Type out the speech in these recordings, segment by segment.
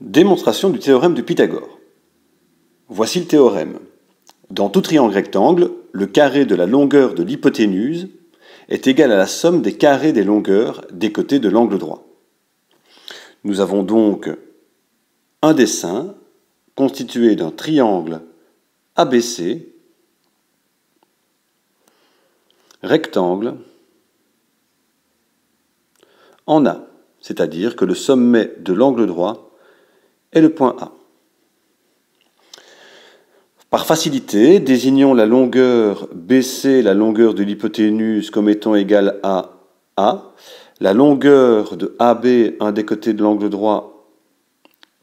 Démonstration du théorème de Pythagore. Voici le théorème. Dans tout triangle rectangle, le carré de la longueur de l'hypoténuse est égal à la somme des carrés des longueurs des côtés de l'angle droit. Nous avons donc un dessin constitué d'un triangle ABC, rectangle, en A, c'est-à-dire que le sommet de l'angle droit est le point A. Par facilité, désignons la longueur BC, la longueur de l'hypoténuse, comme étant égale à A, la longueur de AB, un des côtés de l'angle droit,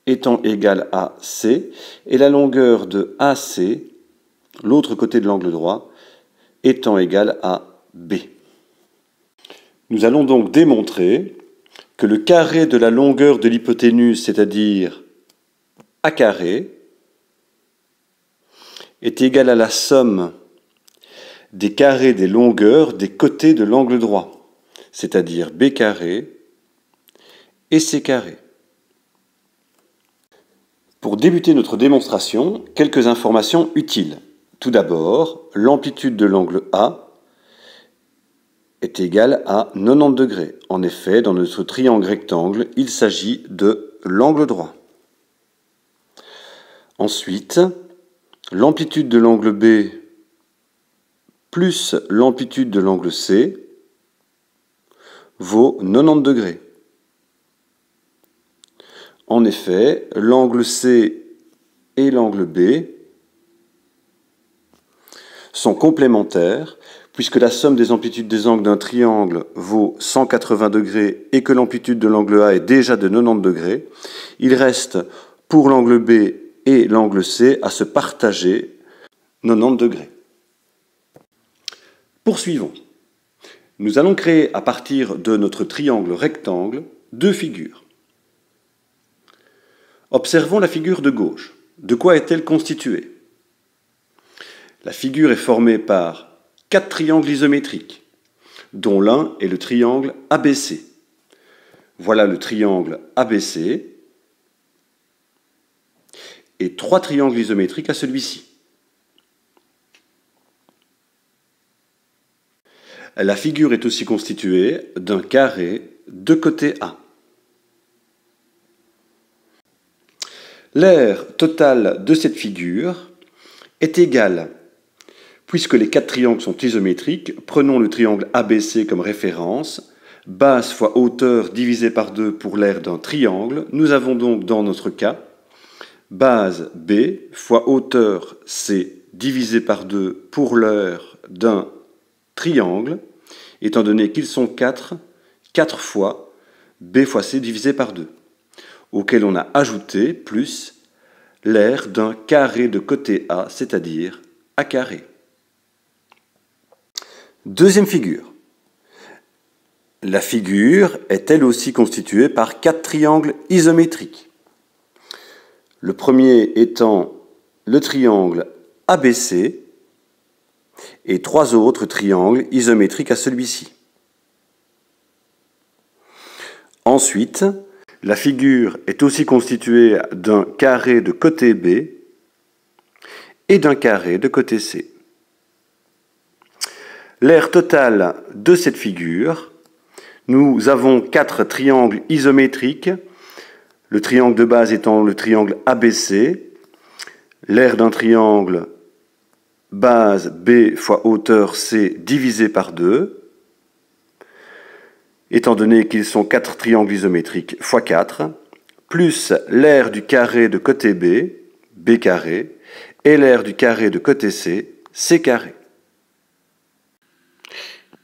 étant égale à C, et la longueur de AC, l'autre côté de l'angle droit, étant égale à B. Nous allons donc démontrer que le carré de la longueur de l'hypoténuse, c'est-à-dire A carré, est égal à la somme des carrés des longueurs des côtés de l'angle droit, c'est-à-dire B carré et C carré. Pour débuter notre démonstration, quelques informations utiles. Tout d'abord, l'amplitude de l'angle A est égale à 90 degrés. En effet, dans notre triangle rectangle, il s'agit de l'angle droit. Ensuite, l'amplitude de l'angle B plus l'amplitude de l'angle C vaut 90 degrés. En effet, l'angle C et l'angle B sont complémentaires puisque la somme des amplitudes des angles d'un triangle vaut 180 degrés et que l'amplitude de l'angle A est déjà de 90 degrés. Il reste pour l'angle B et l'angle C à se partager 90 degrés. Poursuivons. Nous allons créer à partir de notre triangle rectangle deux figures. Observons la figure de gauche. De quoi est-elle constituée? La figure est formée par 4 triangles isométriques, dont l'un est le triangle ABC. Voilà le triangle ABC et 3 triangles isométriques à celui-ci. La figure est aussi constituée d'un carré de côté A. L'aire totale de cette figure est égale, puisque les 4 triangles sont isométriques, prenons le triangle ABC comme référence, base fois hauteur divisé par 2 pour l'aire d'un triangle. Nous avons donc dans notre cas base B fois hauteur C divisé par 2 pour l'aire d'un triangle, étant donné qu'ils sont 4 fois B fois C divisé par 2, auquel on a ajouté plus l'aire d'un carré de côté A, c'est-à-dire A carré. Deuxième figure. La figure est elle aussi constituée par 4 triangles isométriques. Le premier étant le triangle ABC et 3 autres triangles isométriques à celui-ci. Ensuite, la figure est aussi constituée d'un carré de côté B et d'un carré de côté C. L'aire totale de cette figure, nous avons 4 triangles isométriques, le triangle de base étant le triangle ABC, l'aire d'un triangle base B fois hauteur C divisé par 2, étant donné qu'ils sont 4 triangles isométriques fois 4, plus l'aire du carré de côté B, B carré, et l'aire du carré de côté C, C carré.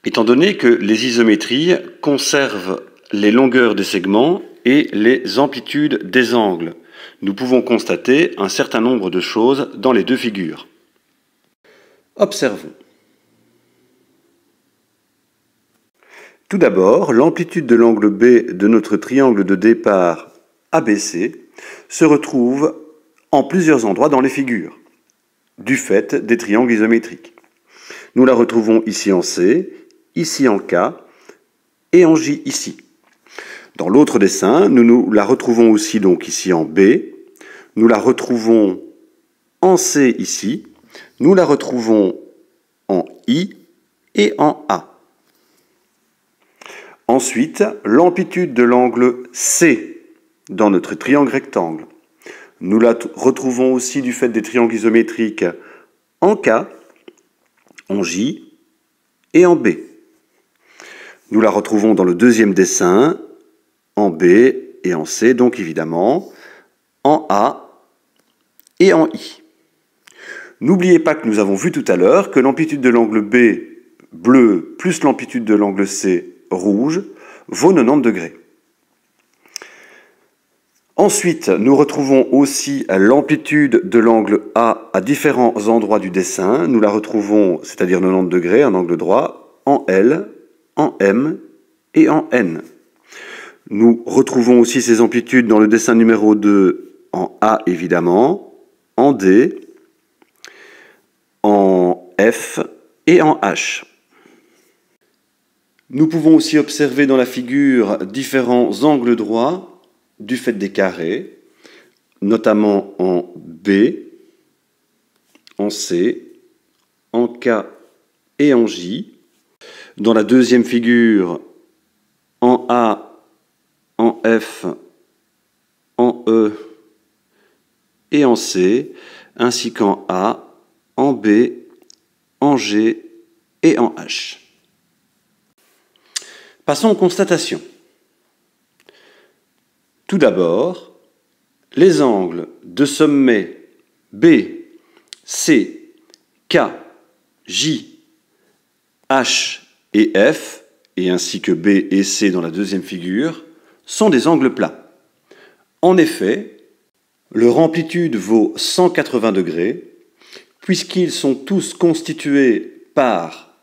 Étant donné que les isométries conservent les longueurs des segments et les amplitudes des angles, nous pouvons constater un certain nombre de choses dans les deux figures. Observons. Tout d'abord, l'amplitude de l'angle B de notre triangle de départ ABC se retrouve en plusieurs endroits dans les figures, du fait des triangles isométriques. Nous la retrouvons ici en C, ici en K et en J ici. Dans l'autre dessin, nous la retrouvons aussi donc ici en B, nous la retrouvons en C ici, nous la retrouvons en I et en A. Ensuite, l'amplitude de l'angle C dans notre triangle rectangle. Nous la retrouvons aussi du fait des triangles isométriques en K, en J et en B. Nous la retrouvons dans le deuxième dessin, en B et en C, donc évidemment, en A et en I. N'oubliez pas que nous avons vu tout à l'heure que l'amplitude de l'angle B bleu plus l'amplitude de l'angle C rouge vaut 90 degrés. Ensuite, nous retrouvons aussi l'amplitude de l'angle A à différents endroits du dessin. Nous la retrouvons, c'est-à-dire 90 degrés, un angle droit, en L, en M et en N. Nous retrouvons aussi ces amplitudes dans le dessin numéro 2 en A évidemment, en D, en F et en H. Nous pouvons aussi observer dans la figure différents angles droits du fait des carrés, notamment en B, en C, en K et en J. Dans la deuxième figure, en A, en F, en E et en C, ainsi qu'en A, en B, en G et en H. Passons aux constatations. Tout d'abord, les angles de sommet B, C, K, J, H et F, et ainsi que B et C dans la deuxième figure, sont des angles plats. En effet, leur amplitude vaut 180 degrés, puisqu'ils sont tous constitués par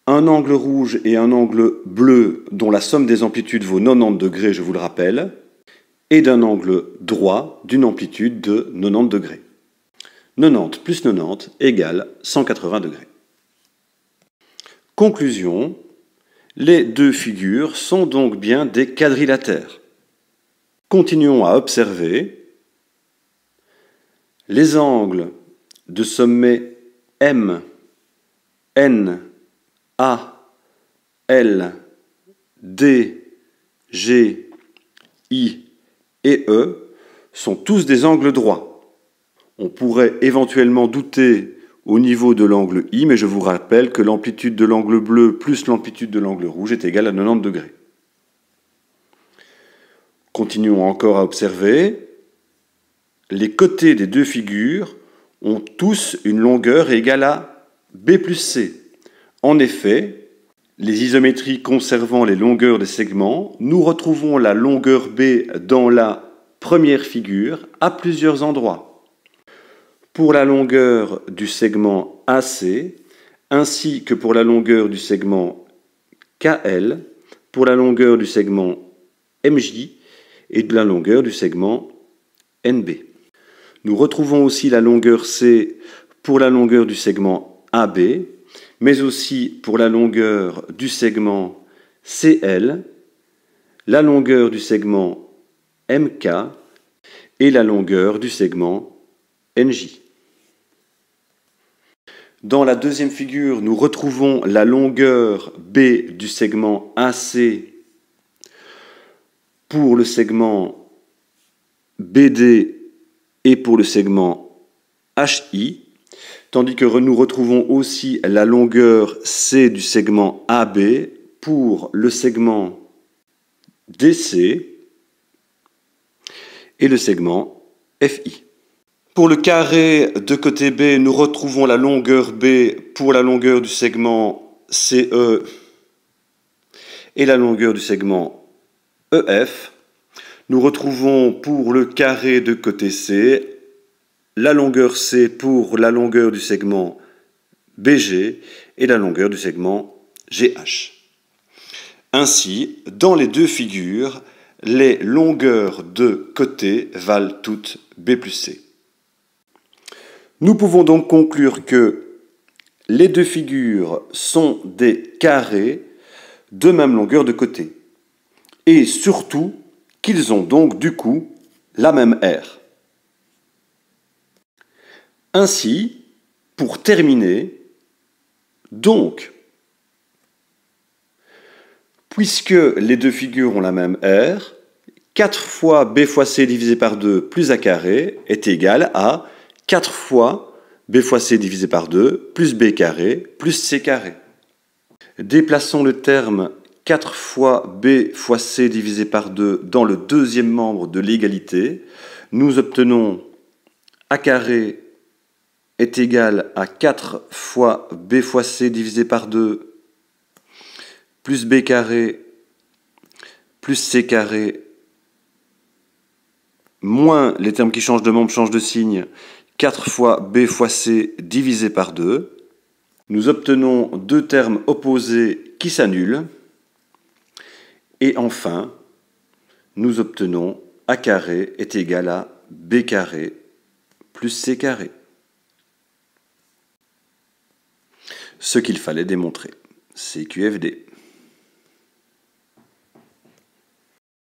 un angle rouge et un angle bleu dont la somme des amplitudes vaut 90 degrés, je vous le rappelle, et d'un angle droit d'une amplitude de 90 degrés. 90 plus 90 égale 180 degrés. Conclusion, les deux figures sont donc bien des quadrilatères. Continuons à observer les angles de sommet M, N, A, L, D, G, I et E sont tous des angles droits. On pourrait éventuellement douter au niveau de l'angle I, mais je vous rappelle que l'amplitude de l'angle bleu plus l'amplitude de l'angle rouge est égale à 90 degrés. Continuons encore à observer. Les côtés des deux figures ont tous une longueur égale à B plus C. En effet, les isométries conservant les longueurs des segments, nous retrouvons la longueur B dans la première figure à plusieurs endroits. Pour la longueur du segment AC, ainsi que pour la longueur du segment KL, pour la longueur du segment MJ et de la longueur du segment NB. Nous retrouvons aussi la longueur C pour la longueur du segment AB, mais aussi pour la longueur du segment CL, la longueur du segment MK et la longueur du segment NJ. Dans la deuxième figure, nous retrouvons la longueur B du segment AC pour le segment BD et pour le segment HI, tandis que nous retrouvons aussi la longueur C du segment AB pour le segment DC et le segment FI. Pour le carré de côté B, nous retrouvons la longueur B pour la longueur du segment CE et la longueur du segment EF. Nous retrouvons pour le carré de côté C la longueur C pour la longueur du segment BG et la longueur du segment GH. Ainsi, dans les deux figures, les longueurs de côté valent toutes B plus C. Nous pouvons donc conclure que les deux figures sont des carrés de même longueur de côté. et surtout qu'ils ont donc du coup la même aire. Ainsi, pour terminer, donc, puisque les deux figures ont la même aire, 4 fois b fois c divisé par 2 plus a carré est égal à 4 fois b fois c divisé par 2 plus b carré plus c carré. Déplaçons le terme 4 fois b fois c divisé par 2 dans le deuxième membre de l'égalité. Nous obtenons a carré est égal à 4 fois b fois c divisé par 2 plus b carré plus c carré moins les termes qui changent de membre changent de signe, 4 fois b fois c divisé par 2. Nous obtenons deux termes opposés qui s'annulent. Et enfin, nous obtenons a carré est égal à b carré plus c carré. Ce qu'il fallait démontrer. CQFD.